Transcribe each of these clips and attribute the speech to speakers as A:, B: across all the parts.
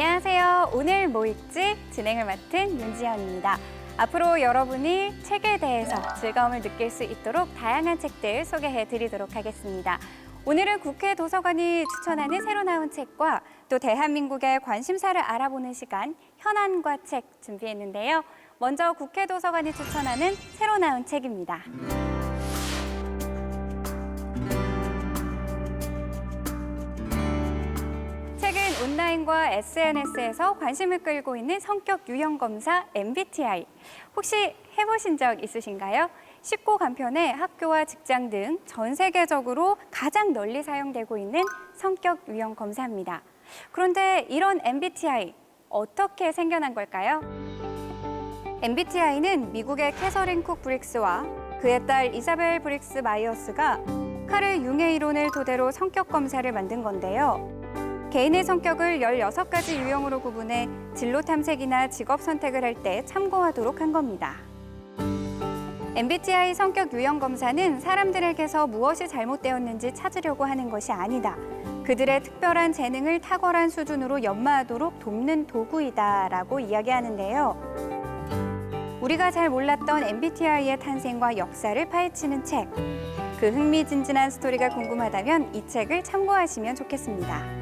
A: 안녕하세요. 오늘 뭐 읽지? 진행을 맡은 윤지연입니다. 앞으로 여러분이 책에 대해서 즐거움을 느낄 수 있도록 다양한 책들 소개해드리도록 하겠습니다. 오늘은 국회 도서관이 추천하는 새로 나온 책과 또 대한민국의 관심사를 알아보는 시간, 현안과 책 준비했는데요. 먼저 국회 도서관이 추천하는 새로 나온 책입니다. 최근 온라인과 SNS에서 관심을 끌고 있는 성격 유형 검사 MBTI. 혹시 해보신 적 있으신가요? 쉽고 간편해 학교와 직장 등 전 세계적으로 가장 널리 사용되고 있는 성격 유형 검사입니다. 그런데 이런 MBTI 어떻게 생겨난 걸까요? MBTI는 미국의 캐서린 쿡 브릭스와 그의 딸 이사벨 브릭스 마이어스가 카를 융의 이론을 토대로 성격 검사를 만든 건데요. 개인의 성격을 16가지 유형으로 구분해 진로 탐색이나 직업 선택을 할 때 참고하도록 한 겁니다. MBTI 성격 유형 검사는 사람들에게서 무엇이 잘못되었는지 찾으려고 하는 것이 아니다. 그들의 특별한 재능을 탁월한 수준으로 연마하도록 돕는 도구이다라고 이야기하는데요. 우리가 잘 몰랐던 MBTI의 탄생과 역사를 파헤치는 책. 그 흥미진진한 스토리가 궁금하다면 이 책을 참고하시면 좋겠습니다.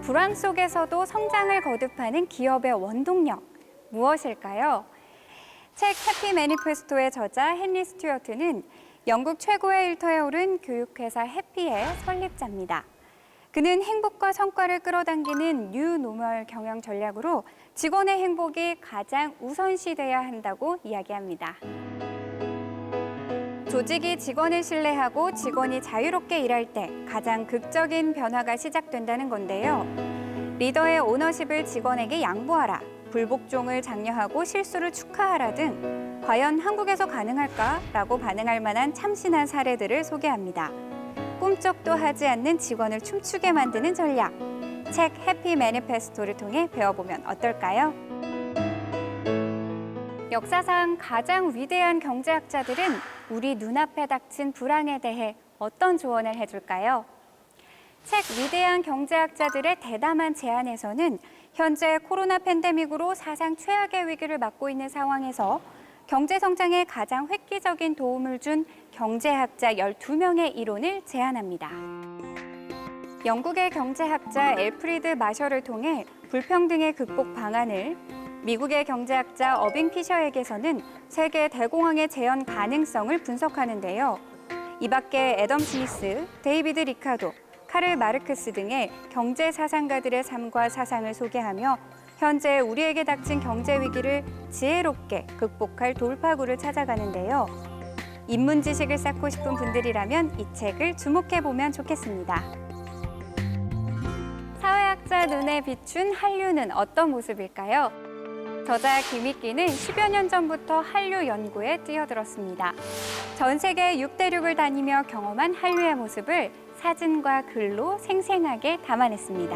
A: 불황 속에서도 성장을 거듭하는 기업의 원동력, 무엇일까요? 책 해피 매니페스토의 저자 헨리 스튜어트는 영국 최고의 일터에 오른 교육회사 해피의 설립자입니다. 그는 행복과 성과를 끌어당기는 뉴 노멀 경영 전략으로 직원의 행복이 가장 우선시돼야 한다고 이야기합니다. 조직이 직원을 신뢰하고 직원이 자유롭게 일할 때 가장 극적인 변화가 시작된다는 건데요. 리더의 오너십을 직원에게 양보하라, 불복종을 장려하고 실수를 축하하라 등 과연 한국에서 가능할까라고 반응할 만한 참신한 사례들을 소개합니다. 꿈쩍도 하지 않는 직원을 춤추게 만드는 전략. 책 해피 매니페스토를 통해 배워보면 어떨까요? 역사상 가장 위대한 경제학자들은 우리 눈앞에 닥친 불황에 대해 어떤 조언을 해줄까요? 책 위대한 경제학자들의 대담한 제안에서는 현재 코로나 팬데믹으로 사상 최악의 위기를 맞고 있는 상황에서 경제 성장에 가장 획기적인 도움을 준 경제학자 12명의 이론을 제안합니다. 영국의 경제학자 엘프리드 마셜을 통해 불평등의 극복 방안을, 미국의 경제학자 어빙 피셔에게서는 세계 대공황의 재현 가능성을 분석하는데요. 이 밖에 애덤 스미스, 데이비드 리카도, 카를 마르크스 등의 경제 사상가들의 삶과 사상을 소개하며 현재 우리에게 닥친 경제 위기를 지혜롭게 극복할 돌파구를 찾아가는데요. 입문 지식을 쌓고 싶은 분들이라면 이 책을 주목해보면 좋겠습니다. 사회학자 눈에 비춘 한류는 어떤 모습일까요? 저자 김익기는 10여 년 전부터 한류 연구에 뛰어들었습니다. 전 세계 6대륙을 다니며 경험한 한류의 모습을 사진과 글로 생생하게 담아냈습니다.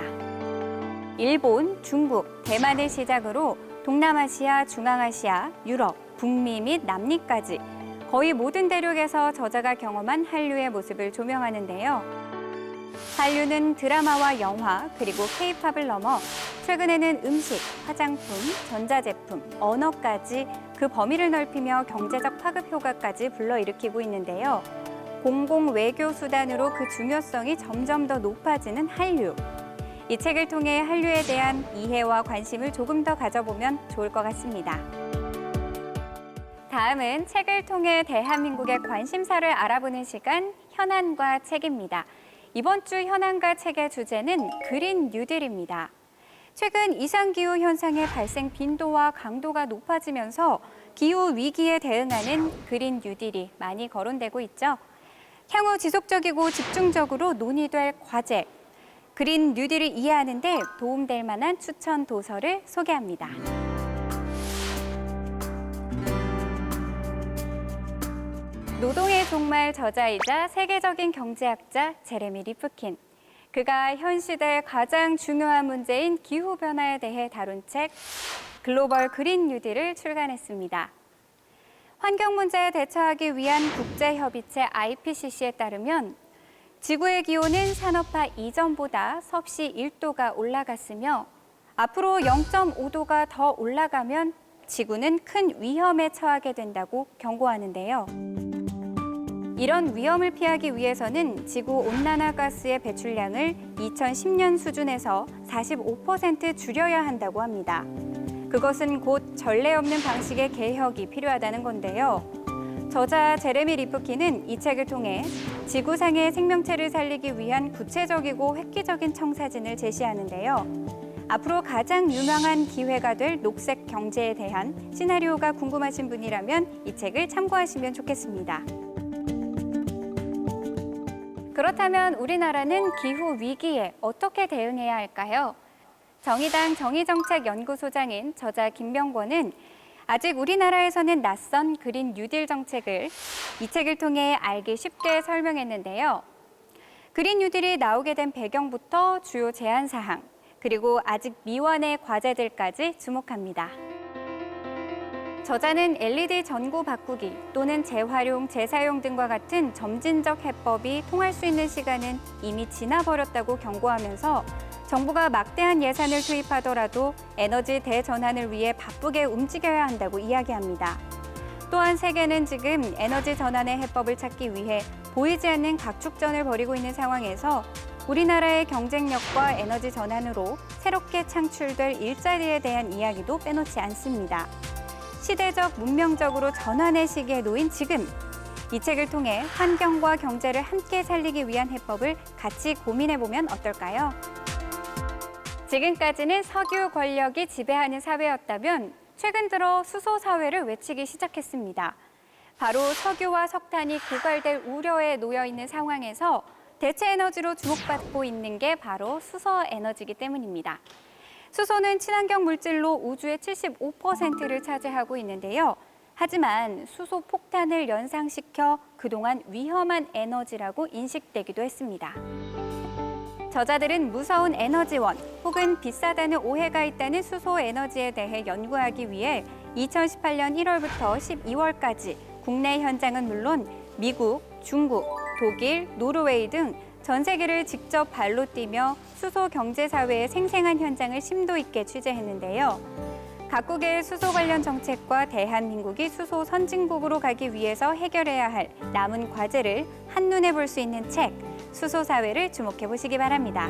A: 일본, 중국, 대만을 시작으로 동남아시아, 중앙아시아, 유럽, 북미 및 남미까지 거의 모든 대륙에서 저자가 경험한 한류의 모습을 조명하는데요. 한류는 드라마와 영화, 그리고 K-팝을 넘어 최근에는 음식, 화장품, 전자제품, 언어까지 그 범위를 넓히며 경제적 파급 효과까지 불러일으키고 있는데요. 공공 외교 수단으로 그 중요성이 점점 더 높아지는 한류. 이 책을 통해 한류에 대한 이해와 관심을 조금 더 가져보면 좋을 것 같습니다. 다음은 책을 통해 대한민국의 관심사를 알아보는 시간, 현안과 책입니다. 이번 주 현안과 책의 주제는 그린 뉴딜입니다. 최근 이상기후 현상의 발생 빈도와 강도가 높아지면서 기후 위기에 대응하는 그린 뉴딜이 많이 거론되고 있죠. 향후 지속적이고 집중적으로 논의될 과제, 그린 뉴딜을 이해하는 데 도움될 만한 추천 도서를 소개합니다. 노동의 종말 저자이자 세계적인 경제학자 제레미 리프킨. 그가 현 시대의 가장 중요한 문제인 기후변화에 대해 다룬 책 글로벌 그린 뉴딜을 출간했습니다. 환경 문제에 대처하기 위한 국제협의체 IPCC에 따르면 지구의 기온은 산업화 이전보다 섭씨 1도가 올라갔으며 앞으로 0.5도가 더 올라가면 지구는 큰 위험에 처하게 된다고 경고하는데요. 이런 위험을 피하기 위해서는 지구 온난화 가스의 배출량을 2010년 수준에서 45% 줄여야 한다고 합니다. 그것은 곧 전례 없는 방식의 개혁이 필요하다는 건데요. 저자 제레미 리프킨은 이 책을 통해 지구상의 생명체를 살리기 위한 구체적이고 획기적인 청사진을 제시하는데요. 앞으로 가장 유명한 기회가 될 녹색 경제에 대한 시나리오가 궁금하신 분이라면 이 책을 참고하시면 좋겠습니다. 그렇다면 우리나라는 기후 위기에 어떻게 대응해야 할까요? 정의당 정의정책연구소장인 저자 김병권은 아직 우리나라에서는 낯선 그린 뉴딜 정책을 이 책을 통해 알기 쉽게 설명했는데요. 그린 뉴딜이 나오게 된 배경부터 주요 제안 사항, 그리고 아직 미완의 과제들까지 주목합니다. 저자는 LED 전구 바꾸기 또는 재활용, 재사용 등과 같은 점진적 해법이 통할 수 있는 시간은 이미 지나버렸다고 경고하면서 정부가 막대한 예산을 투입하더라도 에너지 대전환을 위해 바쁘게 움직여야 한다고 이야기합니다. 또한 세계는 지금 에너지 전환의 해법을 찾기 위해 보이지 않는 각축전을 벌이고 있는 상황에서 우리나라의 경쟁력과 에너지 전환으로 새롭게 창출될 일자리에 대한 이야기도 빼놓지 않습니다. 시대적, 문명적으로 전환의 시기에 놓인 지금, 이 책을 통해 환경과 경제를 함께 살리기 위한 해법을 같이 고민해보면 어떨까요? 지금까지는 석유 권력이 지배하는 사회였다면 최근 들어 수소 사회를 외치기 시작했습니다. 바로 석유와 석탄이 고갈될 우려에 놓여 있는 상황에서 대체 에너지로 주목받고 있는 게 바로 수소 에너지이기 때문입니다. 수소는 친환경 물질로 우주의 75%를 차지하고 있는데요. 하지만 수소 폭탄을 연상시켜 그동안 위험한 에너지라고 인식되기도 했습니다. 저자들은 무서운 에너지원 혹은 비싸다는 오해가 있다는 수소 에너지에 대해 연구하기 위해 2018년 1월부터 12월까지 국내 현장은 물론 미국, 중국, 독일, 노르웨이 등 전 세계를 직접 발로 뛰며 수소 경제 사회의 생생한 현장을 심도 있게 취재했는데요. 각국의 수소 관련 정책과 대한민국이 수소 선진국으로 가기 위해서 해결해야 할 남은 과제를 한눈에 볼 수 있는 책, 수소 사회를 주목해 보시기 바랍니다.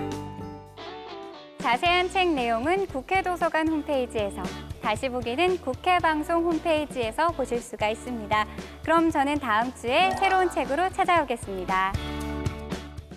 A: 자세한 책 내용은 국회 도서관 홈페이지에서, 다시 보기는 국회 방송 홈페이지에서 보실 수가 있습니다. 그럼 저는 다음 주에 새로운 책으로 찾아오겠습니다.